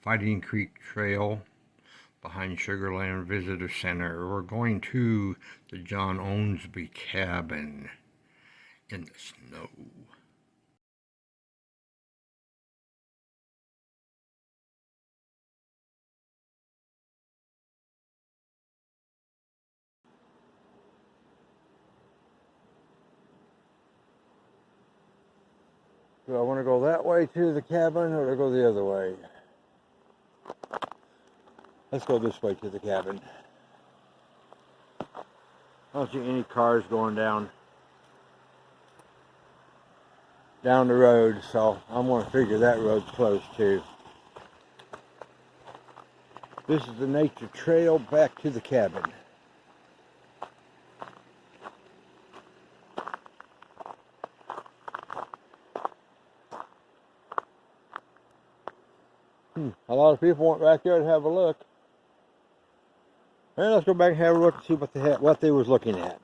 Fighting Creek Trail behind Sugarland Visitor Center. We're going to the John Owensby cabin in the snow. Do I want to go that way to the cabin or do I go the other way? Let's go this way to the cabin. I don't see any cars going down the road, so I'm going to figure that road's closed too. This is the nature trail back to the cabin. A lot of people went back there to have a look. And let's go back and have a look and see what they was looking at.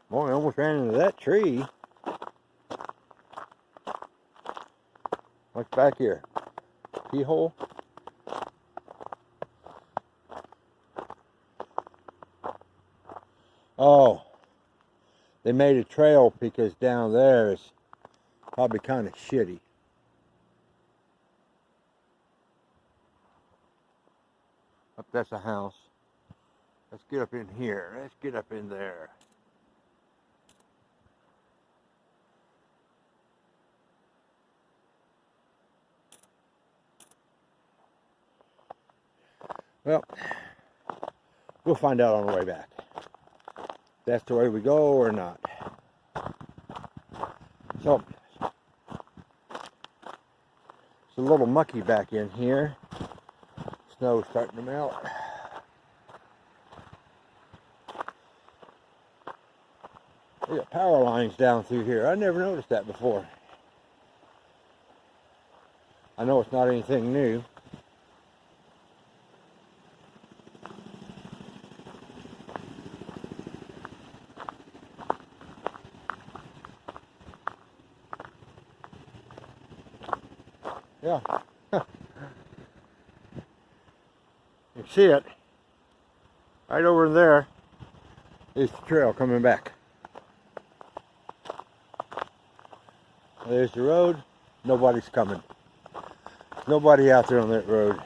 Boy, I almost ran into that tree. What's back here? Keyhole? Oh, they made a trail because down there is probably kind of shitty. Up that's a house. Let's get up in here. Let's get up in there. Well, we'll find out on the way back. If that's the way we go or not. So, it's a little mucky back in here. Snow's starting to melt. We got power lines down through here. I never noticed that before. I know it's not anything new. Yeah. You can see it. Right over there is the trail coming back. There's the road. Nobody's coming. Nobody out there on that road.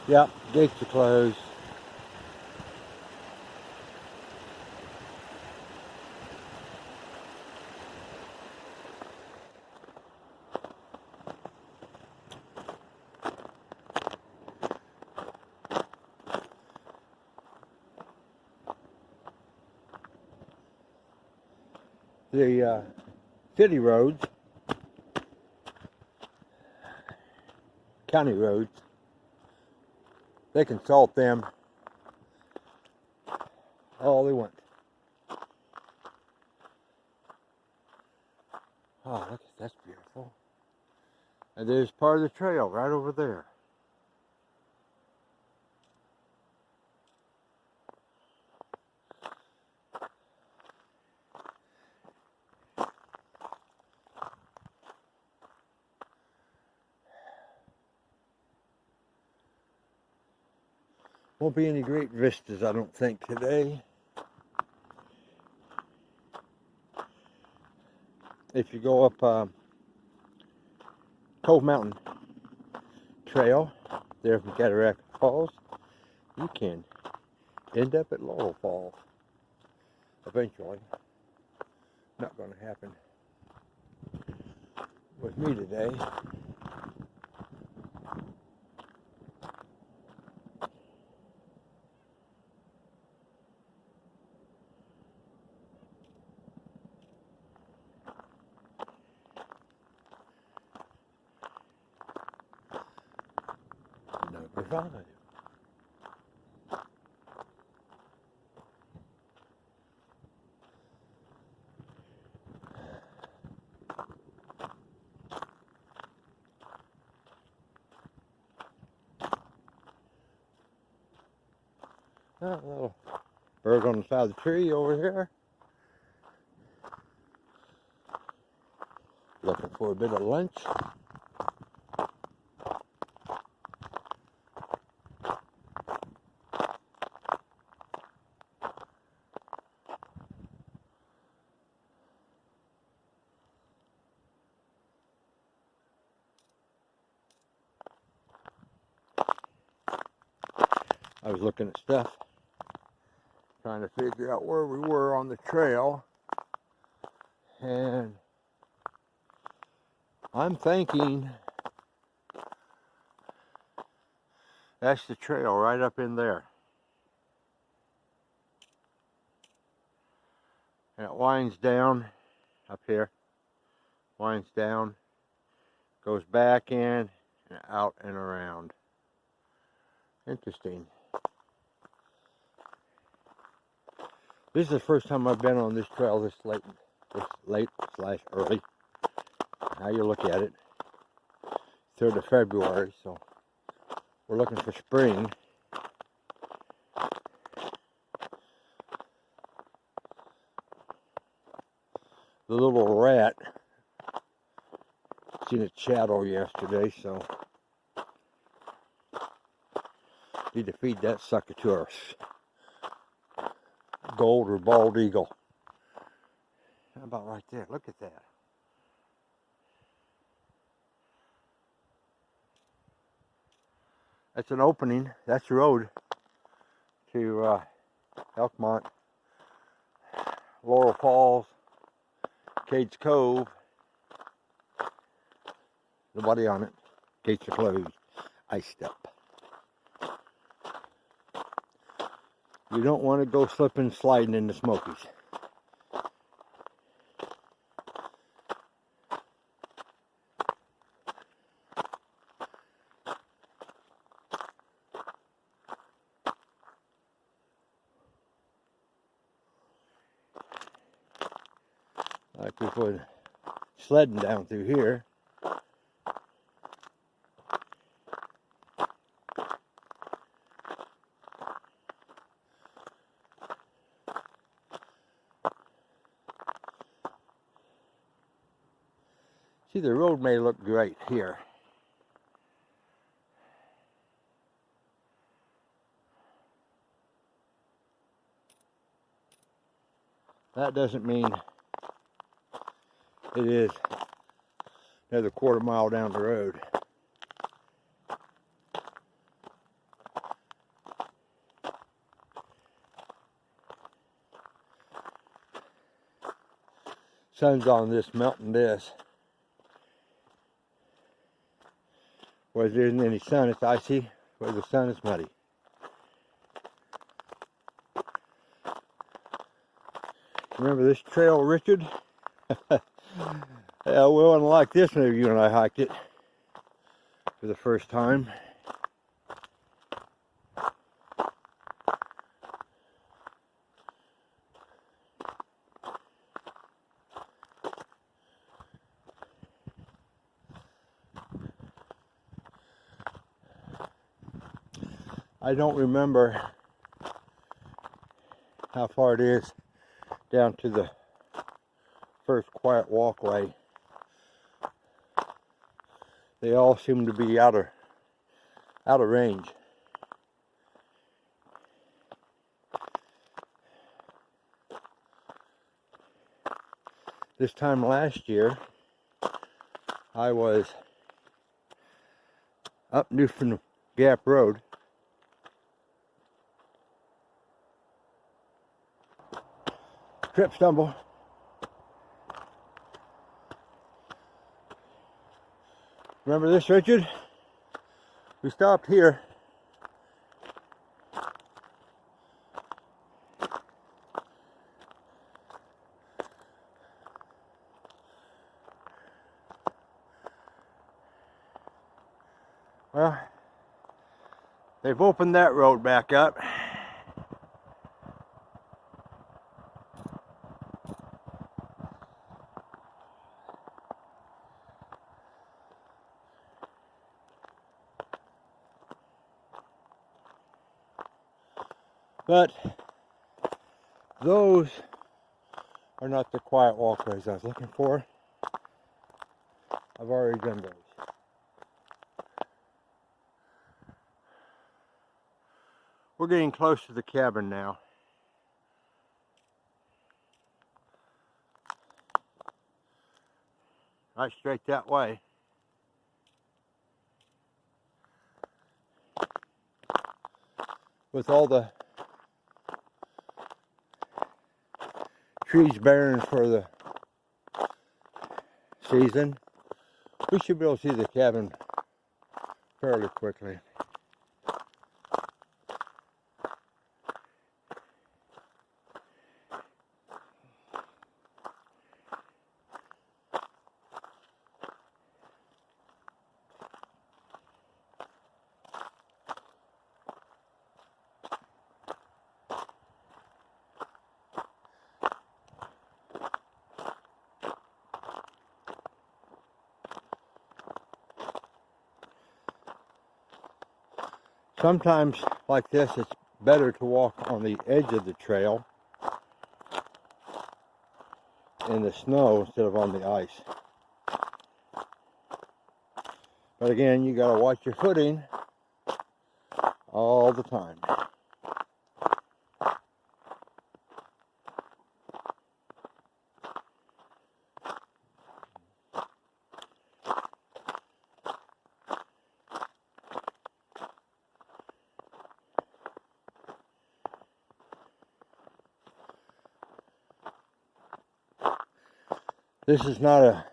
Yep, gates are closed. The city roads, county roads, they can salt them all they want. Oh, look, that's beautiful. And there's part of the trail right over there. Won't be any great vistas, I don't think, today. If you go up Cove Mountain Trail, there from Cataract Falls, you can end up at Laurel Falls eventually. Not going to happen with me today. Number 5. A little bird on the side of the tree over here. Looking for a bit of lunch. I was looking at stuff, trying to figure out where we were on the trail, and I'm thinking that's the trail right up in there. And it winds down up here, winds down, goes back in and out and around. Interesting. This is the first time I've been on this trail this late / early. How you look at it. 3rd of February, so we're looking for spring. The little rat seen its shadow yesterday, so need to feed that sucker to our gold or bald eagle. How about right there? Look at that. That's an opening. That's the road to Elkmont, Laurel Falls, Cades Cove. Nobody on it. Gates are closed. Iced up. You don't want to go slipping and sliding in the Smokies. Like we put sledding down through here. See, the road may look great here. That doesn't mean it is another quarter mile down the road. Sun's on this, melting this. Where there isn't any sun, it's icy. Where the sun is muddy. Remember this trail, Richard? Yeah, we wouldn't like this maybe you and I hiked it for the first time. I don't remember how far it is down to the first quiet walkway. They all seem to be out of range. This time last year, I was up Newfound Gap Road. Trip, stumble. Remember this, Richard? We stopped here. Well, they've opened that road back up. But those are not the quiet walkways I was looking for. I've already done those. We're getting close to the cabin now. Right straight that way. With all the trees bearing for the season, we should be able to see the cabin fairly quickly. Sometimes, like this, it's better to walk on the edge of the trail in the snow instead of on the ice. But again, you gotta watch your footing all the time. This is not a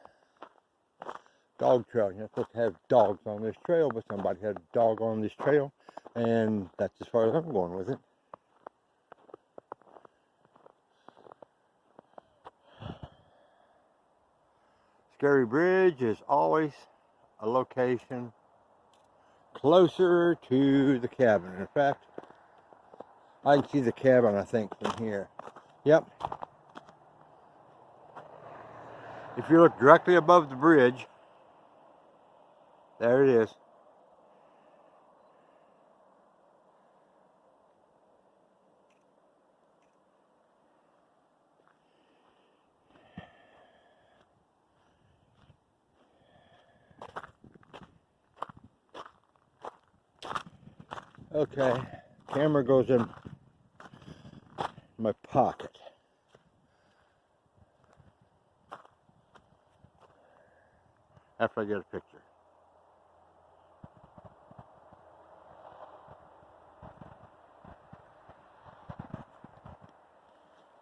dog trail. You're not supposed to have dogs on this trail, but somebody had a dog on this trail, and that's as far as I'm going with it. Scary Bridge is always a location closer to the cabin. In fact, I can see the cabin, I think, from here. Yep. If you look directly above the bridge, there it is. Okay, camera goes in my pocket. After I get a picture.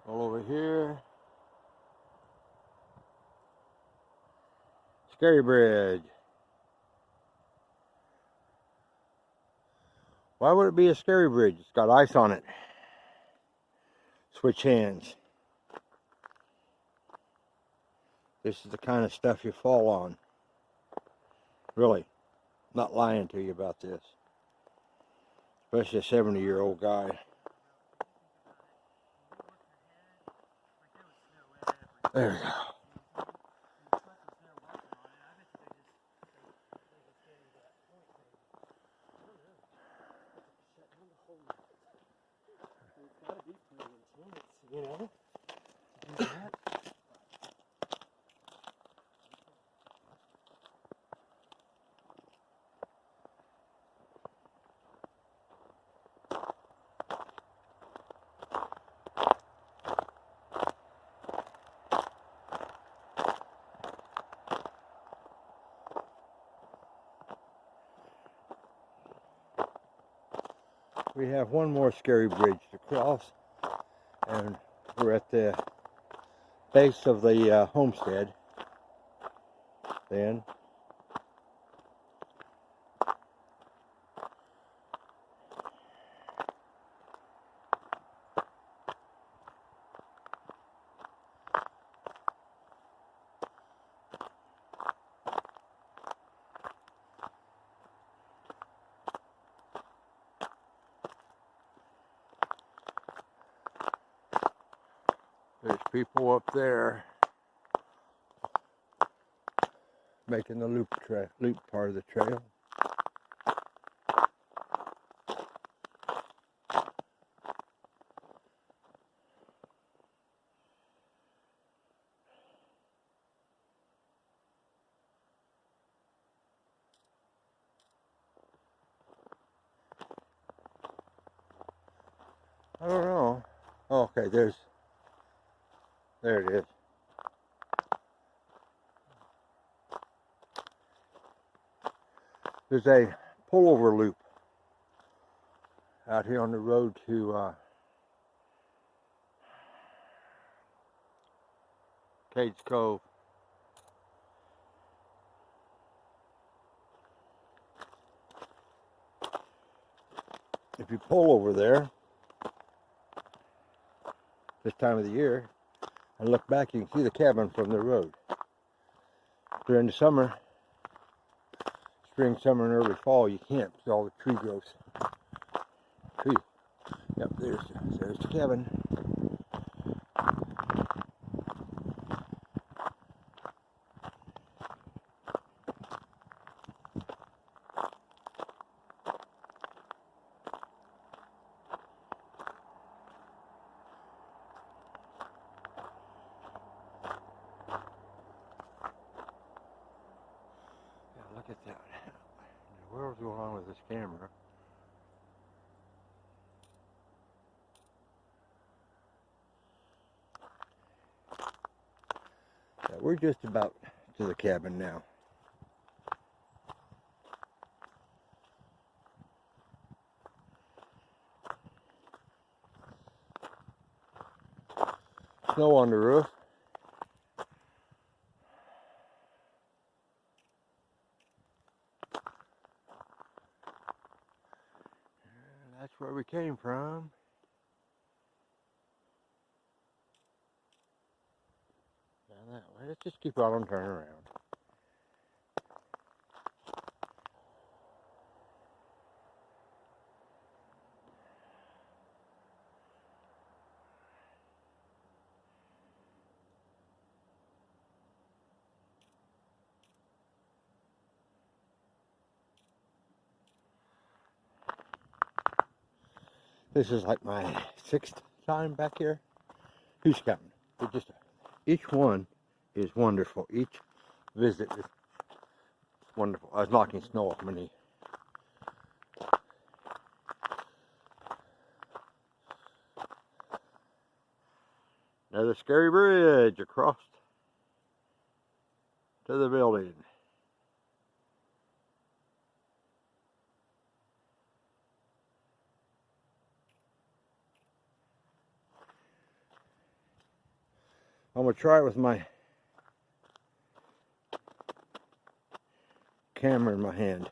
All over here. Scary Bridge. Why would it be a scary bridge? It's got ice on it. Switch hands. This is the kind of stuff you fall on. Really. Not lying to you about this. Especially a 70-year-old guy. There we go. You know? We have one more scary bridge to cross, and we're at the base of the homestead. Then there's people up there making the loop part of the trail. I don't know. Oh, okay, there it is. There's a pullover loop out here on the road to Cades Cove. If you pull over there this time of the year and look back, you can see the cabin from the road. During the summer, spring, summer, and early fall, you can't see all the tree growth. Yep, there's the cabin. Yeah, look at that. What the world's going on with this camera? Yeah, we're just about to the cabin now. Snow on the roof. And that's where we came from. Down that way. Let's just keep on turning around. This is like my 6th time back here. Who's counting? Each one is wonderful. Each visit is wonderful. I was knocking snow off my knee. Another scary bridge across to the building. I'm going to try it with my camera in my hand.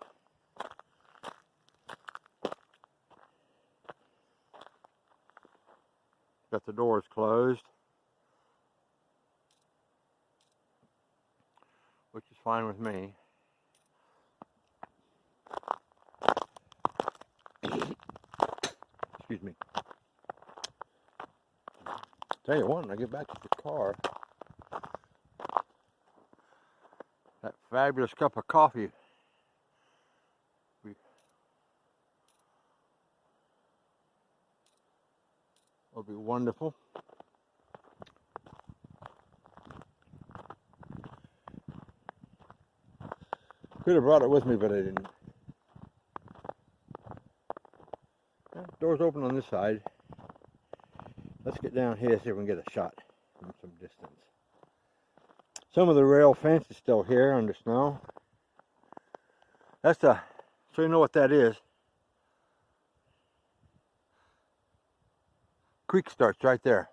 Got the doors closed, which is fine with me. Excuse me. Tell you what, when I get back to the car, that fabulous cup of coffee will be wonderful. Could have brought it with me, but I didn't. Doors open on this side. Let's get down here, see if we can get a shot from some distance. Some of the rail fence is still here under snow. So you know what that is. Creek starts right there.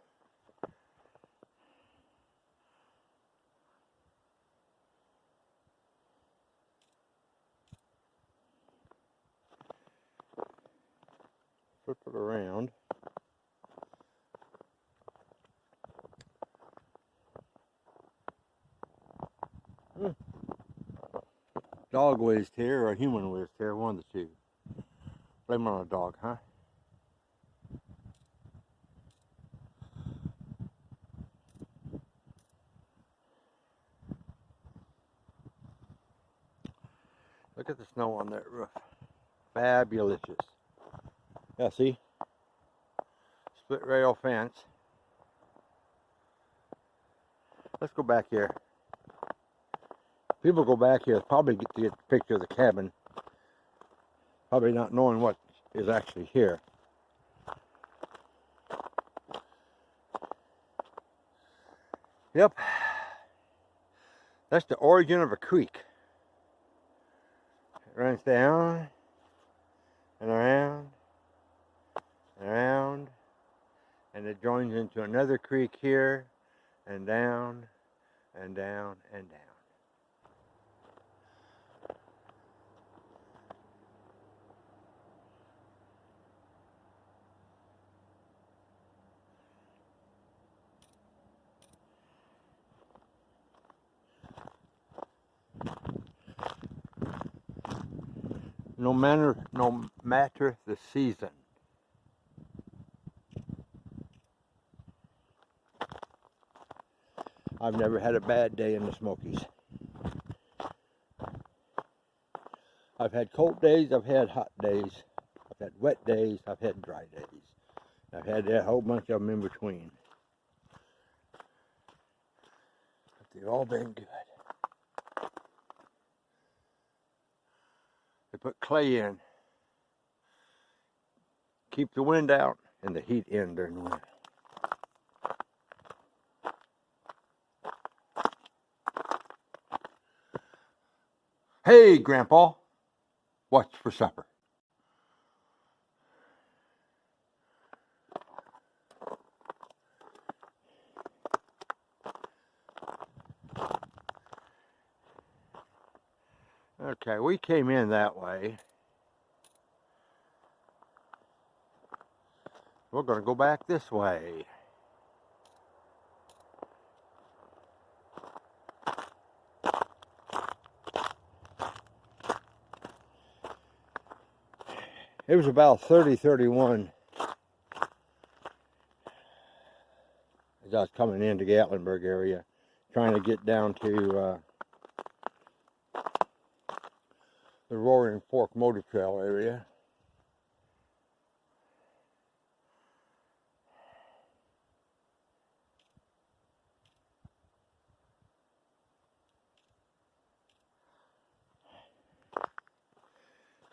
Flip it around. Dog whizzed here or a human whizzed here, one of the two. Blame it on a dog, huh? Look at the snow on that roof. Fabulous. Yeah, see? Split rail fence. Let's go back here. People go back here probably get to get a picture of the cabin, probably not knowing what is actually here. Yep, that's the origin of a creek. It runs down and around and around, and it joins into another creek here, and down and down and down. No matter the season. I've never had a bad day in the Smokies. I've had cold days, I've had hot days, I've had wet days, I've had dry days. I've had a whole bunch of them in between. But they've all been good. They put clay in, keep the wind out and the heat in during the winter. Hey, Grandpa, what's for supper? Okay, we came in that way. We're going to go back this way. It was about 30:31 as I was coming into Gatlinburg area, trying to get down to the Roaring Fork Motor Trail area.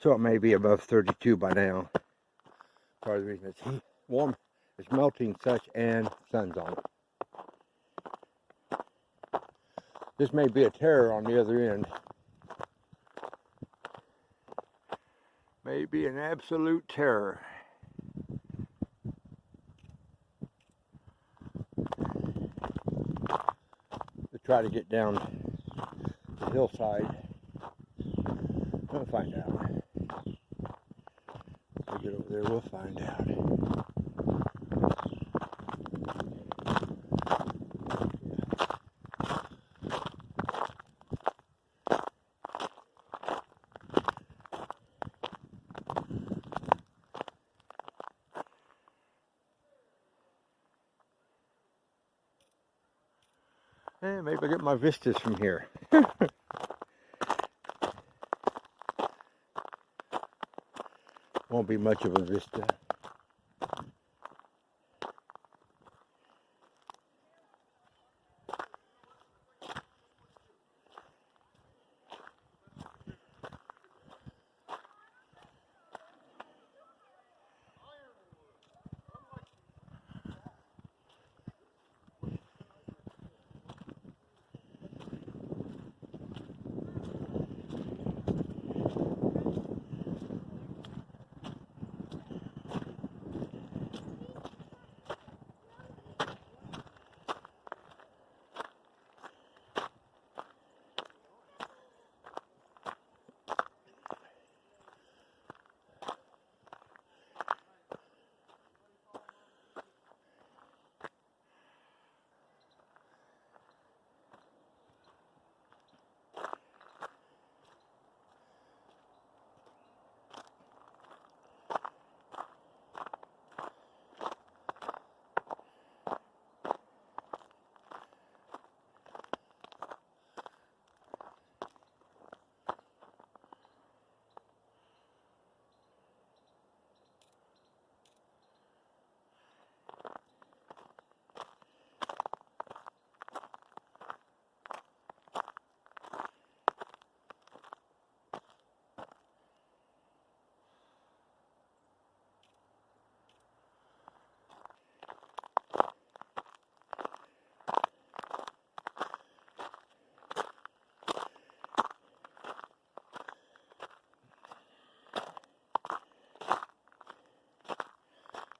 So it may be above 32 by now. Part of the reason it's warm, it's melting such, and sun's on it. This may be a terror on the other end. May be an absolute terror. To try to get down the hillside. We'll find out. As we get over there, we'll find out. Maybe I'll get my vistas from here. Won't be much of a vista.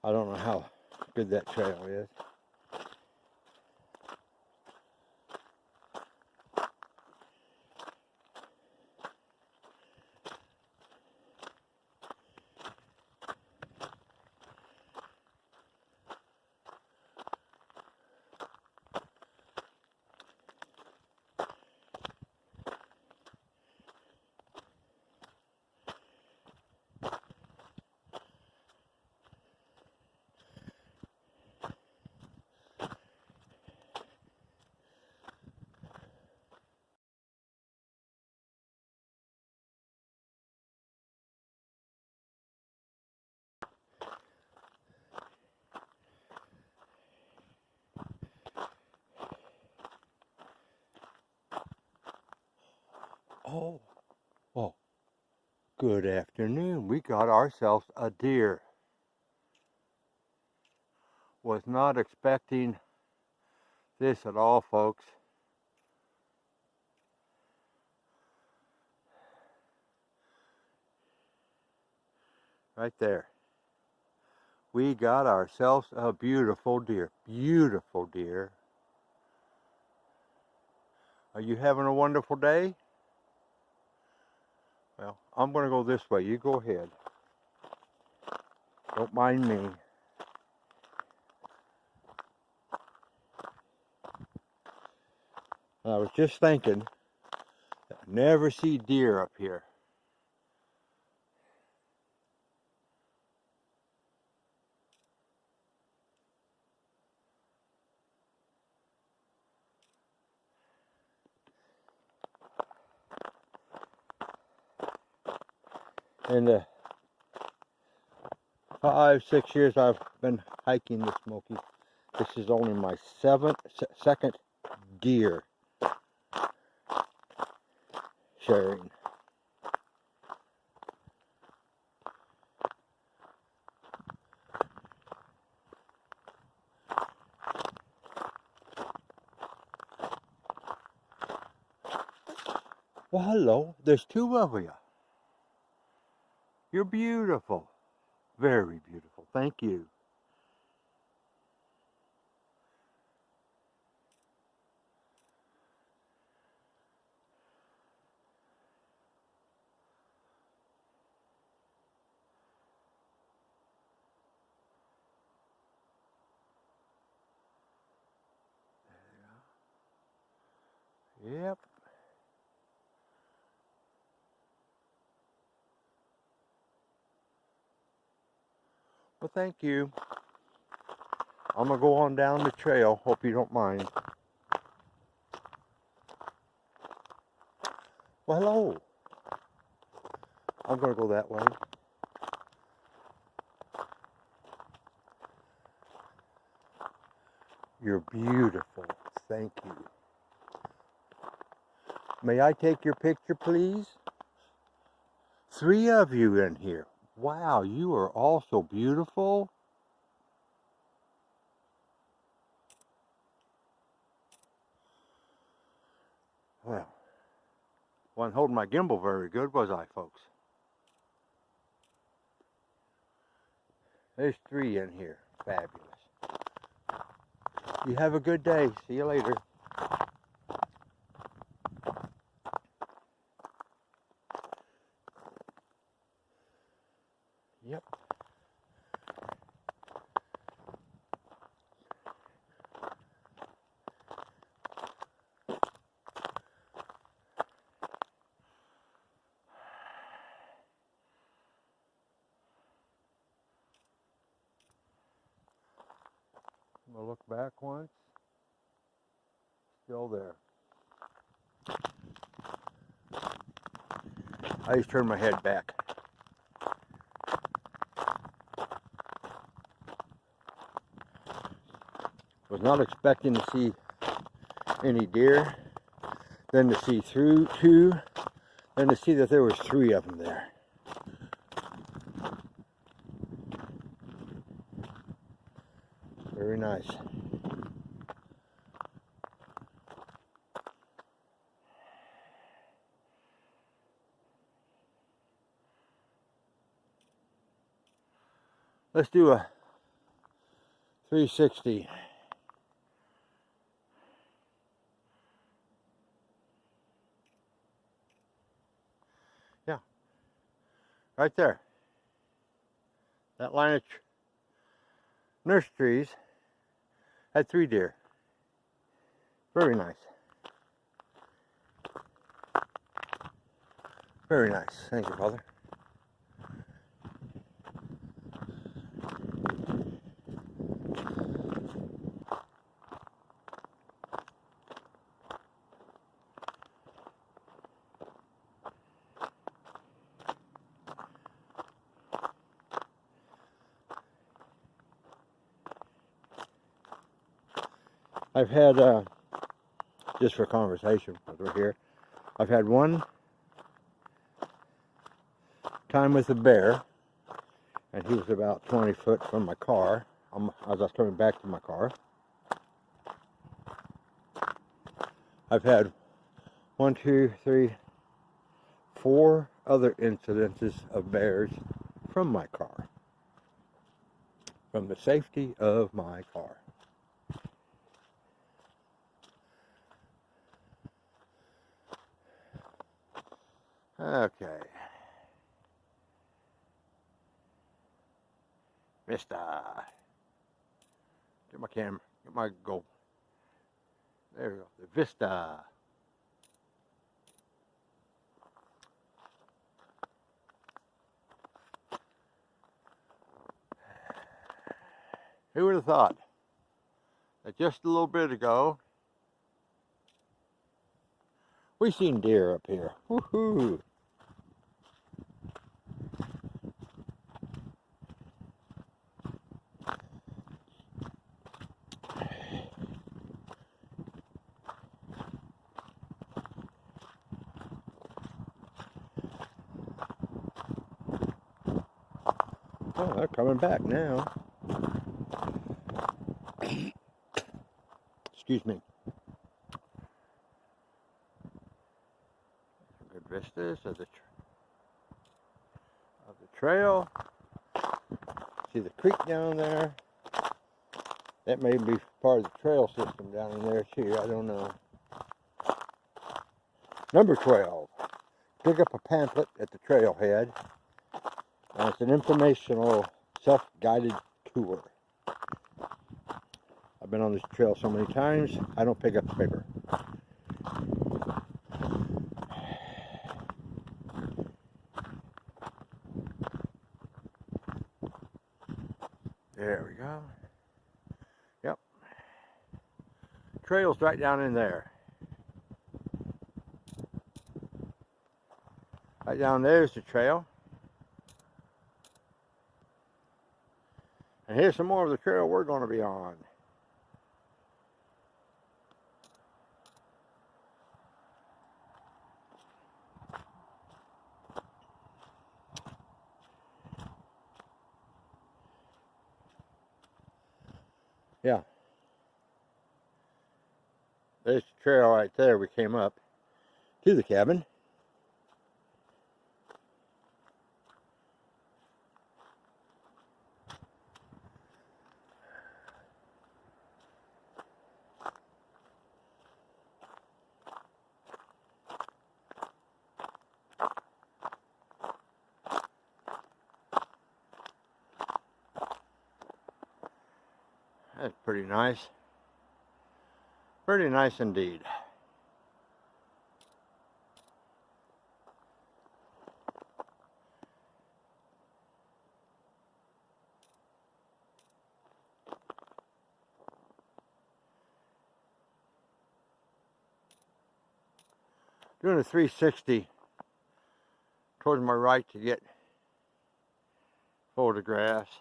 I don't know how good that trail is. Oh, well, good afternoon. We got ourselves a deer. Was not expecting this at all, folks. Right there. We got ourselves a beautiful deer. Beautiful deer. Are you having a wonderful day? Well, I'm going to go this way. You go ahead. Don't mind me. I was just thinking, I never see deer up here. In the 5-6 years I've been hiking the Smoky, this is only my second deer sharing. Well, hello. There's two of you. You're beautiful. Very beautiful. Thank you. Yep. Well, thank you. I'm going to go on down the trail. Hope you don't mind. Well, hello. I'm going to go that way. You're beautiful. Thank you. May I take your picture, please? 3 of you in here. Wow, you are all so beautiful. Well, wasn't holding my gimbal very good, was I, folks? There's 3 in here. Fabulous. You have a good day. See you later. Yep. I'm going to look back once. Still there. I just turned my head back. Was not expecting to see any deer, then to see through 2, then to see that there was 3 of them there. Very nice. Let's do a 360. Yeah, right there. That line of nurse trees had 3 deer. Very nice. Very nice. Thank you, Father. I've had, just for conversation, as we're here, I've had one time with a bear, and he was about 20 foot from my car as I was coming back to my car. I've had 1, 2, 3, 4 other incidences of bears from my car, from the safety of my car. Okay. Mister. Get my camera. Get my goal. There we go. The Vista. Who would have thought that just a little bit ago we seen deer up here? Woohoo! Oh, they're coming back now. Excuse me. Good vistas of the trail. See the creek down there. That may be part of the trail system down in there too. I don't know. Number 12. Pick up a pamphlet at the trailhead. And it's an informational self-guided tour. I've been on this trail so many times, I don't pick up the paper. There we go. Yep. Trail's right down in there. Right down there's the trail. And here's some more of the trail we're going to be on. Yeah. There's the trail right there. We came up to the cabin. That's pretty nice. Pretty nice indeed. Doing a 360 towards my right to get photographs.